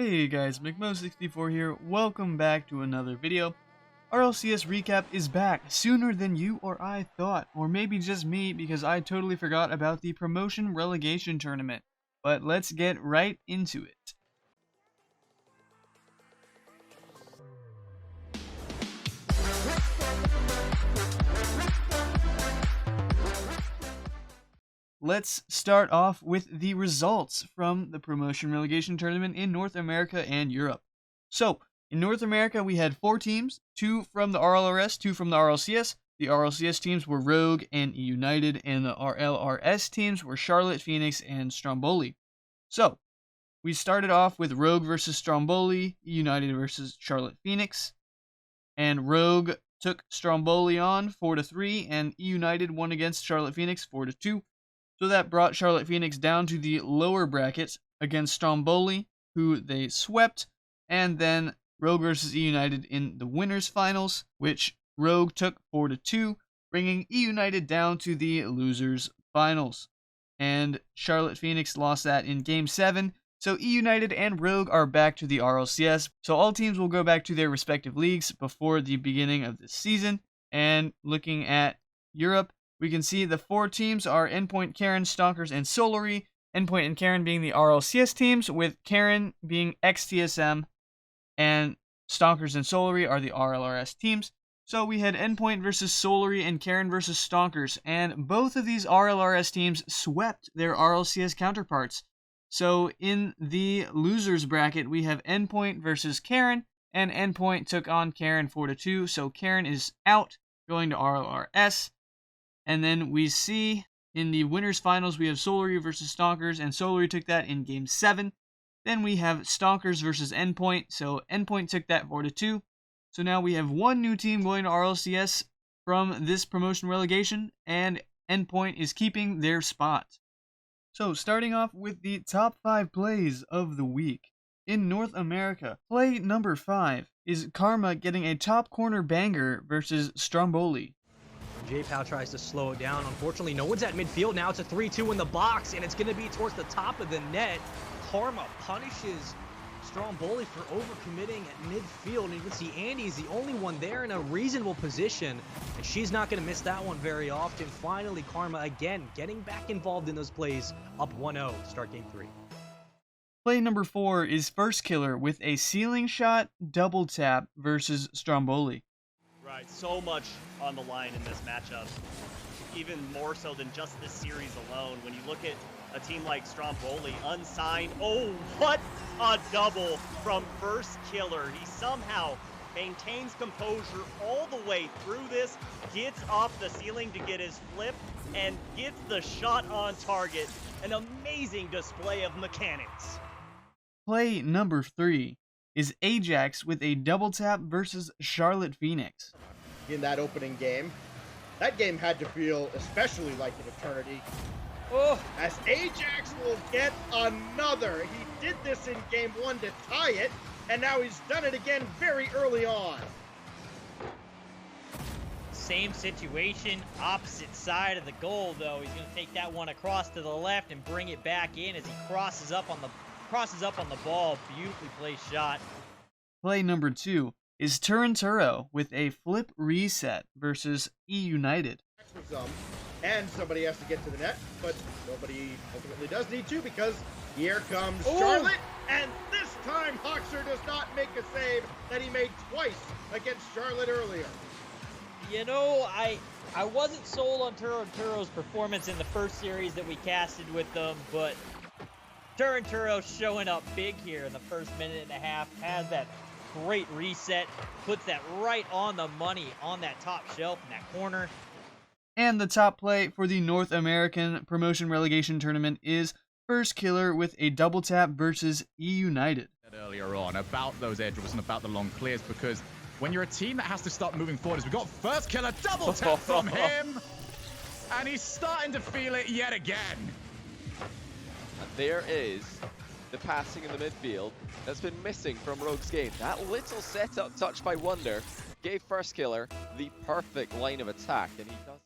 Hey guys, McMo64 here. Welcome back to another video. RLCS Recap is back sooner than you or I thought, or maybe just me because I totally forgot about the promotion relegation tournament. But let's get right into it. Let's start off with the results from the promotion relegation tournament in North America and Europe. So, in North America, we had 4 teams, 2 from the RLRS, 2 from the RLCS. The RLCS teams were Rogue and United, and the RLRS teams were Charlotte, Phoenix, and Stromboli. So, we started off with Rogue versus Stromboli, United versus Charlotte, Phoenix, and Rogue took Stromboli on 4-3, and United won against Charlotte, Phoenix 4-2. So that brought Charlotte Phoenix down to the lower bracket against Stromboli, who they swept, and then Rogue versus E-United in the winners finals, which Rogue took 4-2, bringing E-United down to the losers finals. And Charlotte Phoenix lost that in Game 7, so E-United and Rogue are back to the RLCS. So all teams will go back to their respective leagues before the beginning of this season. And looking at Europe, we can see the 4 teams are Endpoint, Karen, Stonkers, and Solary. Endpoint and Karen being the RLCS teams, with Karen being XTSM, and Stonkers and Solary are the RLRS teams. So we had Endpoint versus Solary and Karen versus Stonkers, and both of these RLRS teams swept their RLCS counterparts. So in the losers bracket, we have Endpoint versus Karen, and Endpoint took on Karen 4-2, so Karen is out, going to RLRS. And then we see in the winners finals, we have Solary versus Stonkers, and Solary took that in Game 7. Then we have Stonkers versus Endpoint, so Endpoint took that 4-2. So now we have one new team going to RLCS from this promotion relegation, and Endpoint is keeping their spot. So starting off with the top 5 plays of the week. In North America, play number 5 is Karma getting a top corner banger versus Stromboli. J-Pow tries to slow it down. Unfortunately, no one's at midfield now. It's a 3-2 in the box, and it's going to be towards the top of the net. Karma punishes Stromboli for overcommitting at midfield, and you can see Andy's the only one there in a reasonable position, and she's not going to miss that one very often. Finally, Karma again getting back involved in those plays, up 1-0 to start Game 3. Play number 4 is First Killer with a ceiling shot double tap versus Stromboli. Right, so much on the line in this matchup, even more so than just this series alone. When you look at a team like Stromboli, unsigned, oh, what a double from First Killer. He somehow maintains composure all the way through this, gets off the ceiling to get his flip, and gets the shot on target. An amazing display of mechanics. Play number 3 is Ajax with a double tap versus Charlotte Phoenix. In that opening game, that game had to feel especially like an eternity. Oh, As Ajax will get another. He did this in Game 1 to tie it, and now he's done it again very early on. Same situation, opposite side of the goal though. He's going to take that one across to the left and bring it back in as he crosses up on the ball. Beautifully placed shot. Play number 2 is Turinturo with a flip reset versus E-United. And somebody has to get to the net, but nobody ultimately does need to, because here comes Ooh. Charlotte, and this time Hoxer does not make a save that he made twice against Charlotte earlier. You know, I wasn't sold on Turinturo's performance in the first series that we casted with them, but Turinturo showing up big here in the first minute and a half, has that great reset, puts that right on the money on that top shelf in that corner. And the top play for the North American promotion relegation tournament is First Killer with a double tap versus E-United. Earlier on about those air dribbles and about the long clears, because when you're a team that has to start moving forward, we've got First Killer double tap from him, and he's starting to feel it yet again. There is the passing in the midfield that's been missing from Rogue's game. That little setup touch by Wonder gave First Killer the perfect line of attack, and he does.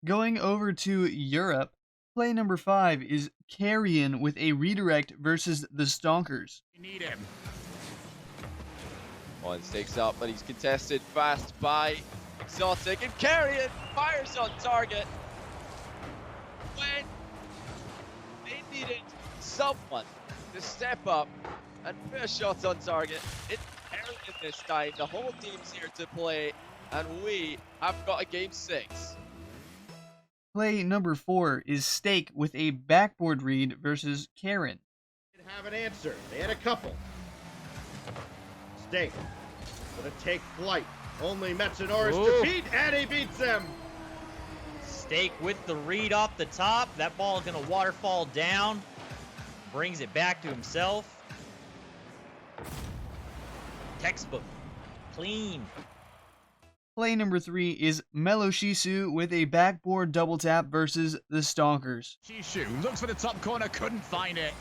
Going over to Europe, play number 5 is Carrion with a redirect versus the Stonkers. We need him. One stakes up, but he's contested fast by Exotic, and Carrion fires on target when they needed someone to step up and put a shot on target. It's Carrion this time. The whole team's here to play, and we have got a game 6. Play number 4 is Stake with a backboard read versus Karen. Didn't have an answer. They had a couple. Stake gonna take flight. Only Metanoris Ooh. to beat, and he beats him. Stake with the read off the top. That ball is going to waterfall down. Brings it back to himself. Textbook. Clean. Play number 3 is Meloshisu with a backboard double tap versus the Stonkers. Shishu looks for the top corner, couldn't find it.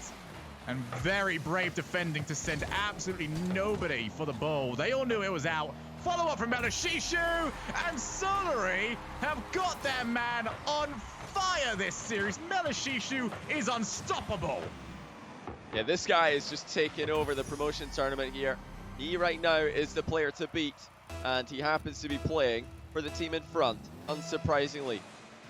And very brave defending to send absolutely nobody for the ball. They all knew it was out. Follow up from Meloshisu, and Solary have got their man on fire this series. Meloshisu is unstoppable. Yeah, this guy is just taking over the promotion tournament here. He right now is the player to beat, and he happens to be playing for the team in front, unsurprisingly.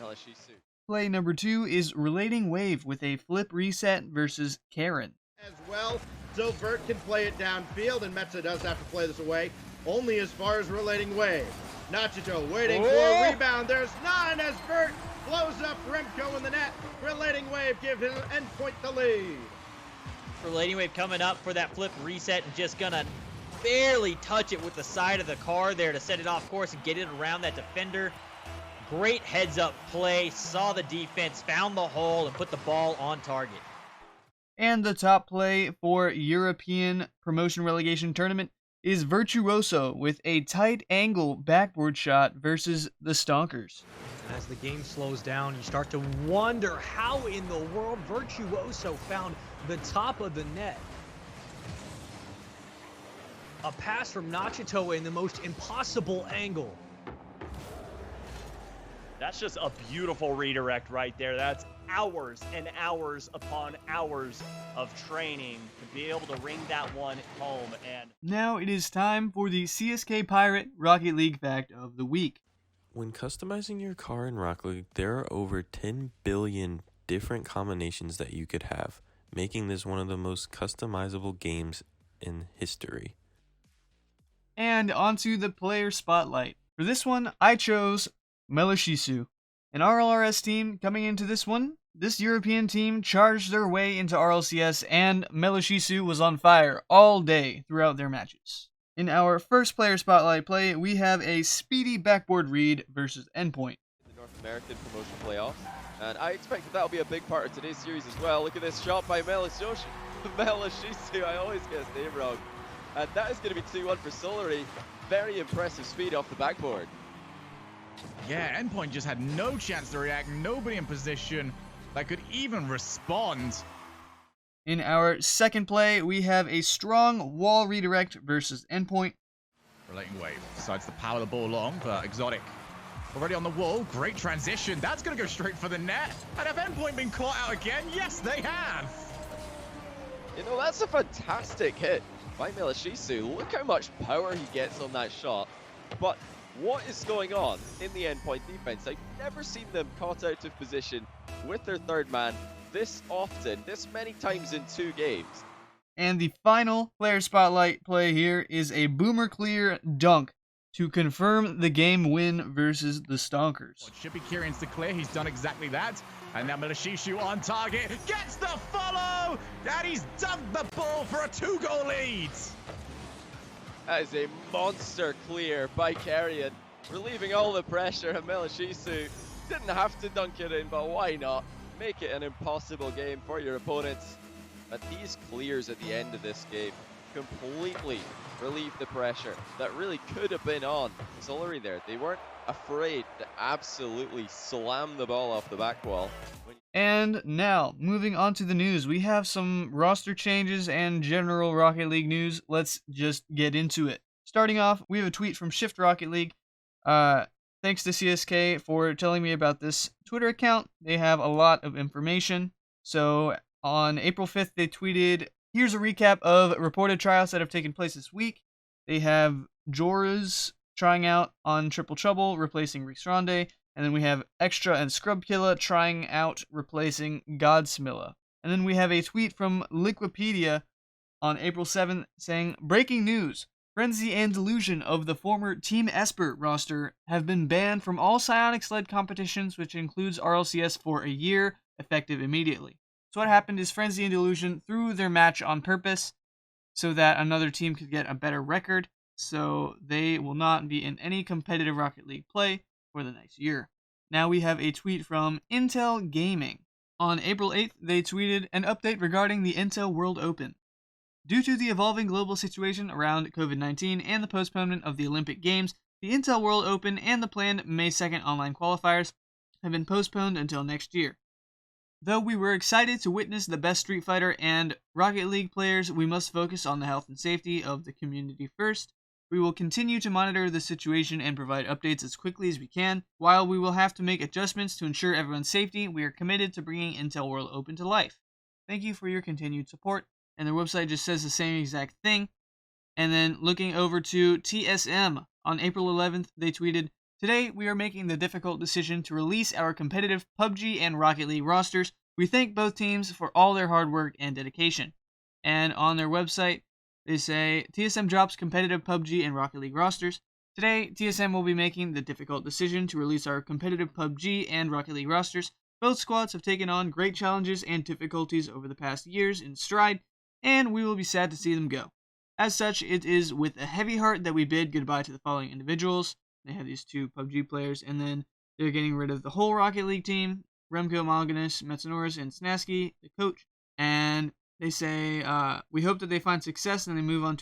Meloshisu. Play number 2 is Relating Wave with a flip reset versus Karen. As well, so Vert can play it downfield, and Metza does have to play this away, only as far as Relating Wave. Nachito waiting for a rebound. There's none as Vert blows up Remco in the net. Relating Wave give him Endpoint the lead. Relating Wave coming up for that flip reset and just going to barely touch it with the side of the car there to set it off course and get it around that defender. Great heads-up play, saw the defense, found the hole, and put the ball on target. And the top play for European Promotion Relegation Tournament is Virtuoso with a tight angle backboard shot versus the Stonkers. As the game slows down, you start to wonder how in the world Virtuoso found the top of the net. A pass from Nachito in the most impossible angle. That's just a beautiful redirect right there. That's hours and hours upon hours of training to be able to ring that one home. And Now it is time for the CSK Pirate Rocket League Fact of the Week. When customizing your car in Rocket League, there are over 10 billion different combinations that you could have, making this one of the most customizable games in history. And onto the player spotlight. For this one, I chose Meloshisu. An RLRS team coming into this one. This European team charged their way into RLCS, and Meloshisu was on fire all day throughout their matches. In our first player spotlight play, we have a speedy backboard read versus Endpoint. The North American promotion playoffs, and I expect that will be a big part of today's series as well. Look at this shot by Meloshisu. I always get his name wrong. And that is going to be 2-1 for Solary. Very impressive speed off the backboard. Yeah, Endpoint just had no chance to react, nobody in position that could even respond. In our second play, we have a strong wall redirect versus Endpoint. Relating Wave decides to power the ball long, but Exotic already on the wall. Great transition. That's going to go straight for the net. And have Endpoint been caught out again? Yes, they have. You know, that's a fantastic hit by Meloshisu. Look how much power he gets on that shot. But what is going on in the Endpoint defense? I've never seen them caught out of position with their third man this often, this many times in 2 games. And the final player spotlight play here is a boomer clear dunk to confirm the game win versus the Stonkers. It should be Kieran's to clear. He's done exactly that. And now Meloshisu on target, gets the follow, and he's dunked the ball for a 2-goal lead. That is a monster clear by Carrion, relieving all the pressure, and Meloshisu didn't have to dunk it in, but why not? Make it an impossible game for your opponents. But these clears at the end of this game completely relieve the pressure that really could have been on Solary there. They weren't afraid to absolutely slam the ball off the back wall. And now, moving on to the news, we have some roster changes and general Rocket League news. Let's just get into it. Starting off, we have a tweet from Shift Rocket League. Thanks to CSK for telling me about this Twitter account. They have a lot of information. So on April 5th, they tweeted, "Here's a recap of reported tryouts that have taken place this week. they have Joras trying out on Triple Trouble, replacing Reese Ronde. And then we have Extra and Scrubkilla trying out, replacing Godsmilla. And then we have a tweet from Liquipedia on April 7th saying, "Breaking news! Frenzy and Delusion of the former Team Esper roster have been banned from all Psionics-led competitions, which includes RLCS, for a year, effective immediately." So what happened is Frenzy and Delusion threw their match on purpose so that another team could get a better record, so they will not be in any competitive Rocket League play for the next year. Now we have a tweet from Intel Gaming. On April 8th, they tweeted an update regarding the Intel World Open. Due to the evolving global situation around COVID-19 and the postponement of the Olympic Games, the Intel World Open and the planned May 2nd online qualifiers have been postponed until next year. Though we were excited to witness the best Street Fighter and Rocket League players, we must focus on the health and safety of the community first. We will continue to monitor the situation and provide updates as quickly as we can. While we will have to make adjustments to ensure everyone's safety, we are committed to bringing Intel World Open to life. Thank you for your continued support. And their website just says the same exact thing. And then looking over to TSM, on April 11th, they tweeted, "Today we are making the difficult decision to release our competitive PUBG and Rocket League rosters. We thank both teams for all their hard work and dedication." And on their website, they say, "TSM drops competitive PUBG and Rocket League rosters. Today, TSM will be making the difficult decision to release our competitive PUBG and Rocket League rosters. Both squads have taken on great challenges and difficulties over the past years in stride, and we will be sad to see them go. As such, it is with a heavy heart that we bid goodbye to the following individuals." They have these two PUBG players, and then they're getting rid of the whole Rocket League team, Remco, Malganis, Metanoris, and Snasky, the coach, and they say, "We hope that they find success and they move on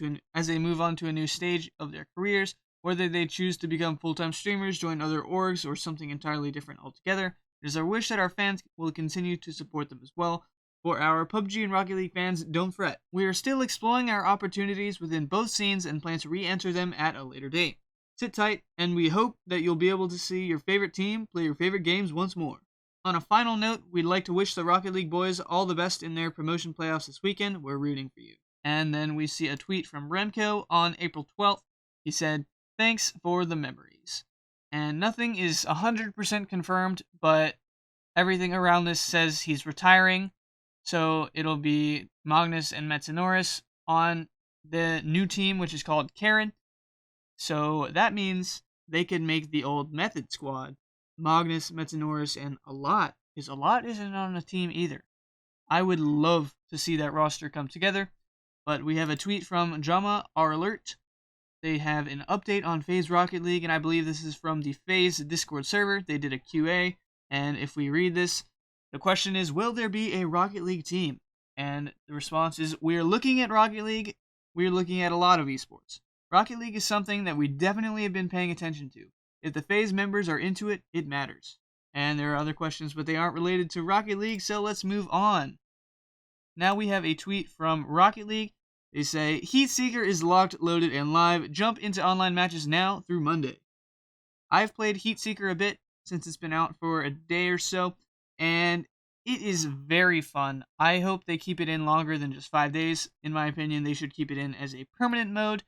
to a new stage of their careers, whether they choose to become full-time streamers, join other orgs, or something entirely different altogether. It is our wish that our fans will continue to support them as well. For our PUBG and Rocket League fans, don't fret. We are still exploring our opportunities within both scenes and plan to re-enter them at a later date. Sit tight, and we hope that you'll be able to see your favorite team play your favorite games once more. On a final note, we'd like to wish the Rocket League boys all the best in their promotion playoffs this weekend. We're rooting for you." And then we see a tweet from Remco on April 12th. He said, "Thanks for the memories." And nothing is 100% confirmed, but everything around this says he's retiring. So it'll be Magnus and Metanoris on the new team, which is called Karen. So that means they could make the old Method squad, Magnus, Metanoris, and Alot, because Alot isn't on a team either. I would love to see that roster come together, but we have a tweet from Aaaaand RLRS. They have an update on FaZe Rocket League, and I believe this is from the FaZe Discord server. They did a QA, and if we read this, the question is, will there be a Rocket League team? And the response is, we're looking at Rocket League. We're looking at a lot of esports. Rocket League is something that we definitely have been paying attention to. If the FaZe members are into it, it matters. And there are other questions, but they aren't related to Rocket League, so let's move on. Now we have a tweet from Rocket League. They say, "Heatseeker is locked, loaded, and live. Jump into online matches now through Monday." I've played Heatseeker a bit since it's been out for a day or so, and it is very fun. I hope they keep it in longer than just 5 days. In my opinion, they should keep it in as a permanent mode.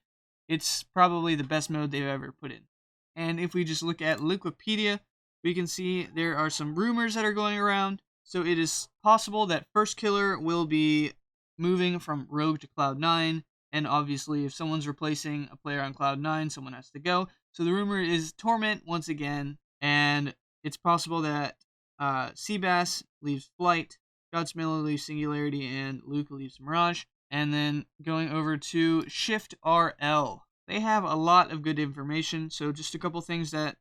It's probably the best mode they've ever put in. And if we just look at Liquipedia, we can see there are some rumors that are going around. So it is possible that First Killer will be moving from Rogue to Cloud9. And obviously, if someone's replacing a player on Cloud9, someone has to go. So the rumor is Torment once again. And it's possible that Seabass leaves Flight, Godsmilla leaves Singularity, and Luke leaves Mirage. And then going over to Shift RL. They have a lot of good information, so just a couple things that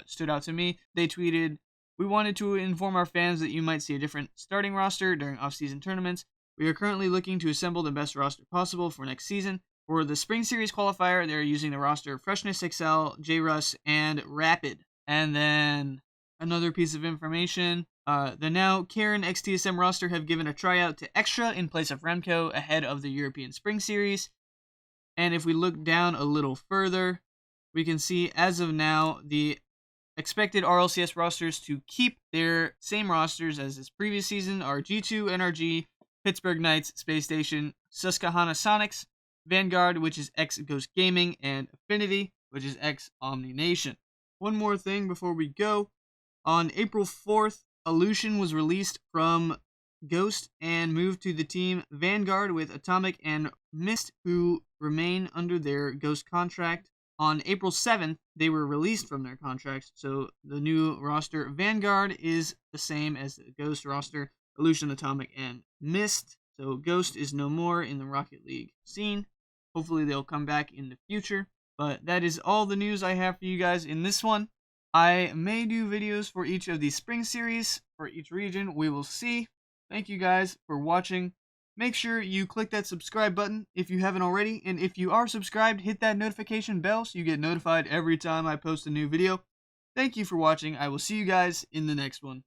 stood out to me. They tweeted, "We wanted to inform our fans that you might see a different starting roster during off-season tournaments. We are currently looking to assemble the best roster possible for next season. For the Spring Series qualifier, they're using the roster of Freshness XL, J-Russ, and Rapid." And then another piece of information, the now Karen XTSM roster have given a tryout to Extra in place of Remco ahead of the European Spring Series. And if we look down a little further, we can see as of now the expected RLCS rosters to keep their same rosters as this previous season are G2, NRG, Pittsburgh Knights, Space Station, Susquehanna Sonics, Vanguard, which is ex-Ghost Gaming, and Affinity, which is ex-Omni Nation. One more thing before we go. On April 4th, Illusion was released from Ghost and moved to the team Vanguard with Atomic and Mist, who remain under their Ghost contract. On April 7th, they were released from their contracts, so the new roster Vanguard is the same as the Ghost roster, Illusion, Atomic, and Mist. So Ghost is no more in the Rocket League scene. Hopefully they'll come back in the future. But that is all the news I have for you guys in this one. I may do videos for each of the spring series, for each region. We will see. Thank you guys for watching. Make sure you click that subscribe button if you haven't already. And if you are subscribed, hit that notification bell so you get notified every time I post a new video. Thank you for watching. I will see you guys in the next one.